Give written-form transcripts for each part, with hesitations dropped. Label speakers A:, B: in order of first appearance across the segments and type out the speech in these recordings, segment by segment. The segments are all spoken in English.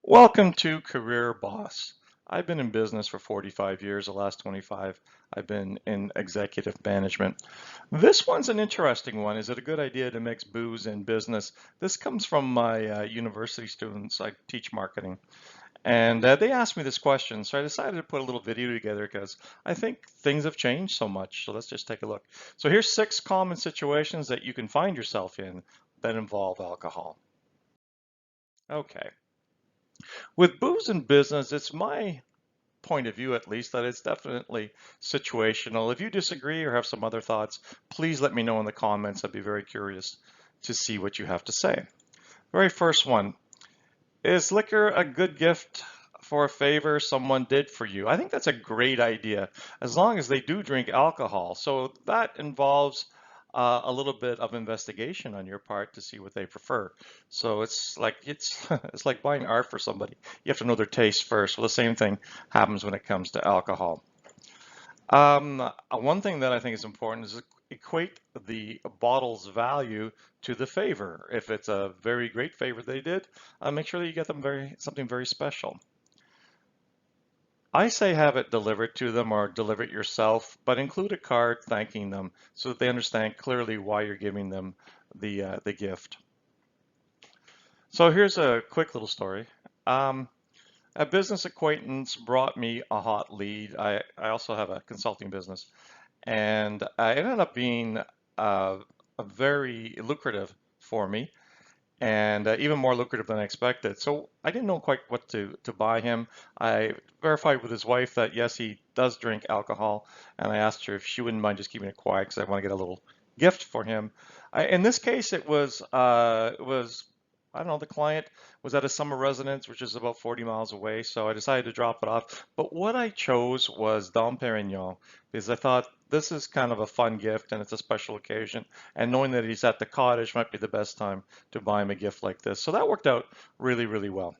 A: Welcome to Career Boss. I've been in business for 45 years. The last 25, I've been in executive management. This one's an interesting one. Is it a good idea to mix booze and business? This comes from my university students. I teach marketing. And they asked me this question, so I decided to put a little video together because I think things have changed so much. So let's just take a look. So here's 6 common situations that you can find yourself in that involve alcohol. Okay. With booze and business, it's my point of view, at least, that it's definitely situational. If you disagree or have some other thoughts, please let me know in the comments. I'd be very curious to see what you have to say. Very first one, is liquor a good gift for a favor someone did for you? I think that's a great idea, as long as they do drink alcohol. So that involves a little bit of investigation on your part to see what they prefer. So it's it's like buying art for somebody. You have to know their taste first. Well, the same thing happens when it comes to alcohol. One thing that I think is important is equate the bottle's value to the favor. If it's a very great favor they did, make sure that you get them something very special. I say have it delivered to them or deliver it yourself, but include a card thanking them so that they understand clearly why you're giving them the gift. So here's a quick little story. Um, a business acquaintance brought me a hot lead. I also have a consulting business, and it ended up being very lucrative for me, and even more lucrative than I expected. So I didn't know quite what to buy him. I verified with his wife that yes, he does drink alcohol, and I asked her if she wouldn't mind just keeping it quiet because I want to get a little gift for him. In this case, it was I don't know, the client was at a summer residence, which is about 40 miles away, so I decided to drop it off. But what I chose was Dom Perignon because I thought this is kind of a fun gift and it's a special occasion. And knowing that he's at the cottage might be the best time to buy him a gift like this. So that worked out really, really well.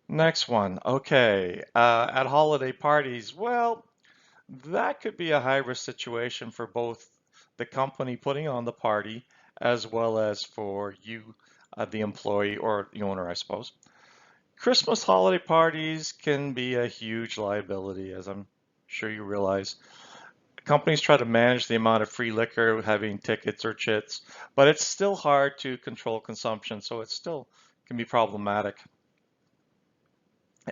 A: Next one. Okay. At holiday parties, well, that could be a high risk situation for both the company putting on the party as well as for you, the employee or the owner, I suppose. Christmas holiday parties can be a huge liability, as I'm sure you realize. Companies try to manage the amount of free liquor, having tickets or chits, but it's still hard to control consumption, so it still can be problematic.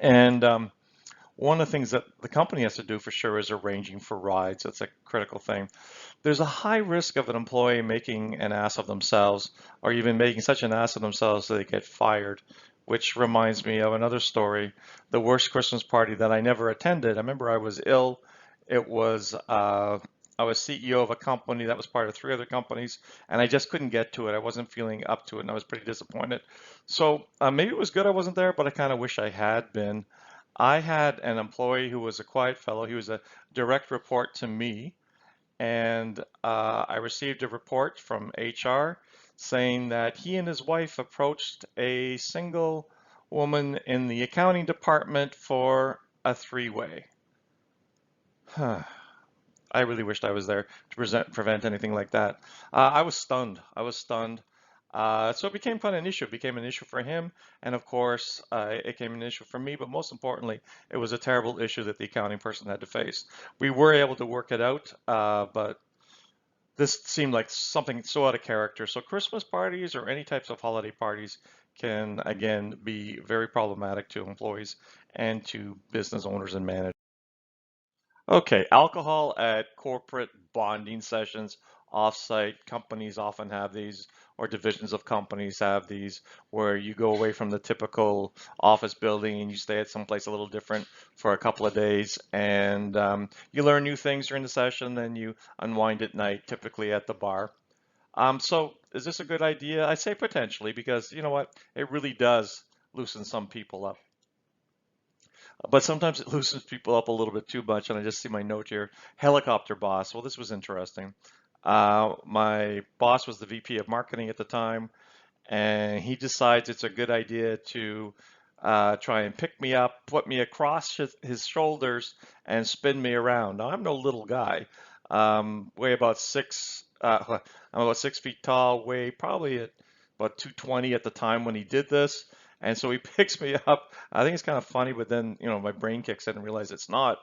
A: And one of the things that the company has to do for sure is arranging for rides. That's a critical thing. There's a high risk of an employee making an ass of themselves, or even making such an ass of themselves that they get fired, which reminds me of another story, the worst Christmas party that I never attended. I remember I was ill. It was I was CEO of a company that was part of 3 other companies, and I just couldn't get to it. I wasn't feeling up to it, and I was pretty disappointed. So maybe it was good I wasn't there, but I kind of wish I had been. I had an employee who was a quiet fellow. He was a direct report to me, and I received a report from HR saying that he and his wife approached a single woman in the accounting department for a 3-way. I really wished I was there to prevent anything like that. I was stunned. I was stunned. So it became kind of an issue. It became an issue for him, and of course, it became an issue for me. But most importantly, it was a terrible issue that the accounting person had to face. We were able to work it out, but this seemed like something so out of character. So Christmas parties or any types of holiday parties can again be very problematic to employees and to business owners and managers. Okay, alcohol at corporate bonding sessions, offsite companies often have these, or divisions of companies have these, where you go away from the typical office building and you stay at someplace a little different for a couple of days, and you learn new things during the session, then you unwind at night, typically at the bar. So is this a good idea? I say potentially because you know what? It really does loosen some people up. But sometimes it loosens people up a little bit too much. And I just see my note here, helicopter boss. Well, this was interesting. My boss was the VP of marketing at the time, and he decides it's a good idea to try and pick me up, put me across his shoulders, and spin me around. Now, I'm no little guy. Weigh about I'm about 6 feet tall, weigh probably at about 220 at the time when he did this. And so he picks me up. I think it's kind of funny, but then, my brain kicks in and realize it's not.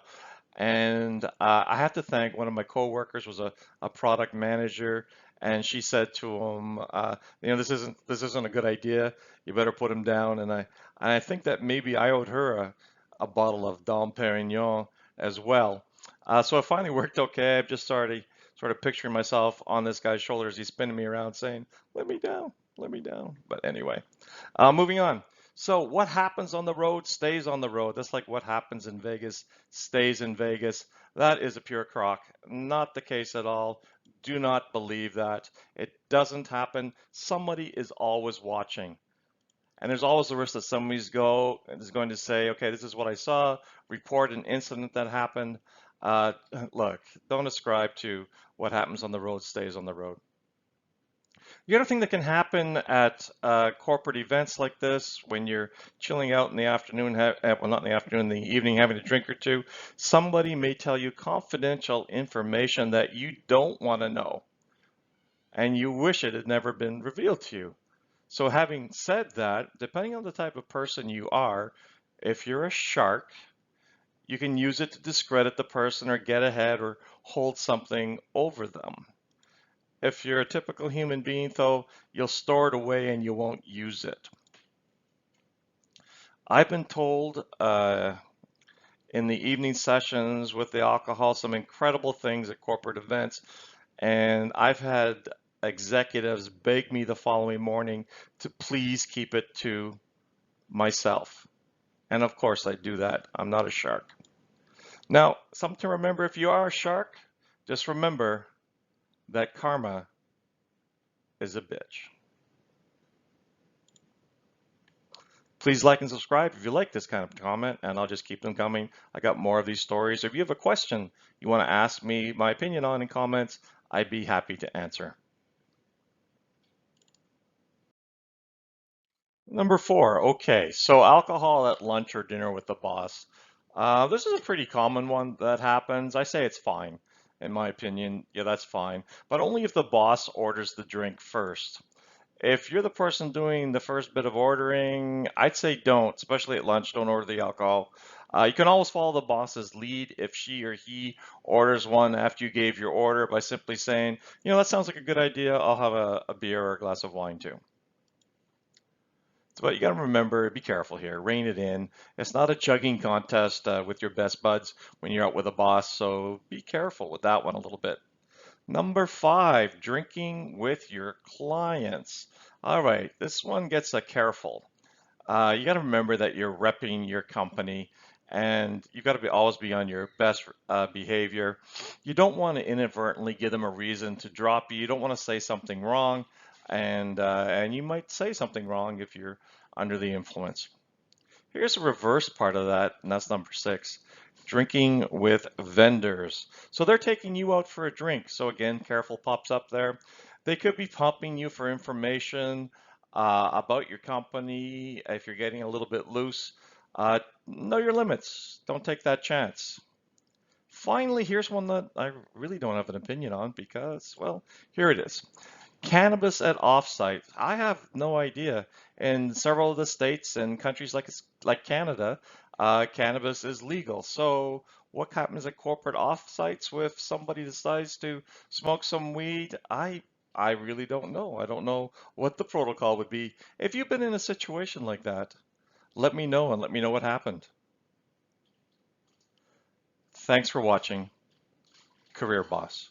A: And I have to thank one of my coworkers was a product manager, and she said to him, this isn't a good idea. You better put him down. And I think that maybe I owed her a bottle of Dom Perignon as well. So it finally worked okay. I've just started sort of picturing myself on this guy's shoulders. He's spinning me around saying, "Let me down, let me down." But anyway. Moving on. So what happens on the road stays on the road. That's like what happens in Vegas stays in Vegas. That is a pure crock. Not the case at all. Do not believe that. It doesn't happen. Somebody is always watching. And there's always the risk that somebody's is going to say, okay, this is what I saw, report an incident that happened. Uh, Look, don't ascribe to what happens on the road stays on the road. The other thing that can happen at corporate events like this, when you're chilling out in the afternoon, well, not in the afternoon, in the evening, having a drink or two, somebody may tell you confidential information that you don't want to know, and you wish it had never been revealed to you. So having said that, depending on the type of person you are, if you're a shark, you can use it to discredit the person or get ahead or hold something over them. If you're a typical human being, though, you'll store it away and you won't use it. I've been told in the evening sessions with the alcohol some incredible things at corporate events, and I've had executives beg me the following morning to please keep it to myself. And of course I do that. I'm not a shark. Now, something to remember, if you are a shark, just remember that karma is a bitch. Please like and subscribe if you like this kind of comment, and I'll just keep them coming. I got more of these stories. If you have a question you want to ask me my opinion on in comments, I'd be happy to answer. Number 4, okay, so alcohol at lunch or dinner with the boss. This is a pretty common one that happens. I say it's fine, in my opinion. Yeah, that's fine, but only if the boss orders the drink first. If you're the person doing the first bit of ordering, I'd say don't, especially at lunch, don't order the alcohol. You can always follow the boss's lead if she or he orders one after you gave your order by simply saying, that sounds like a good idea. I'll have a beer or a glass of wine too. But you got to remember, be careful here, rein it in. It's not a chugging contest with your best buds when you're out with a boss, so be careful with that one a little bit. Number 5, drinking with your clients. All right, this one gets careful. You got to remember that you're repping your company and you've got to always be on your best behavior. You don't want to inadvertently give them a reason to drop you. You don't want to say something wrong, and you might say something wrong if you're under the influence. Here's a reverse part of that, and that's number 6, drinking with vendors. So they're taking you out for a drink. So again, careful pops up there. They could be pumping you for information about your company. If you're getting a little bit loose, know your limits. Don't take that chance. Finally, here's one that I really don't have an opinion on because, well, here it is. Cannabis at offsite. I have no idea. In several of the states and countries like Canada, cannabis is legal. So what happens at corporate offsites if somebody decides to smoke some weed? I really don't know. I don't know what the protocol would be. If you've been in a situation like that, let me know and let me know what happened. Thanks for watching. Career Boss.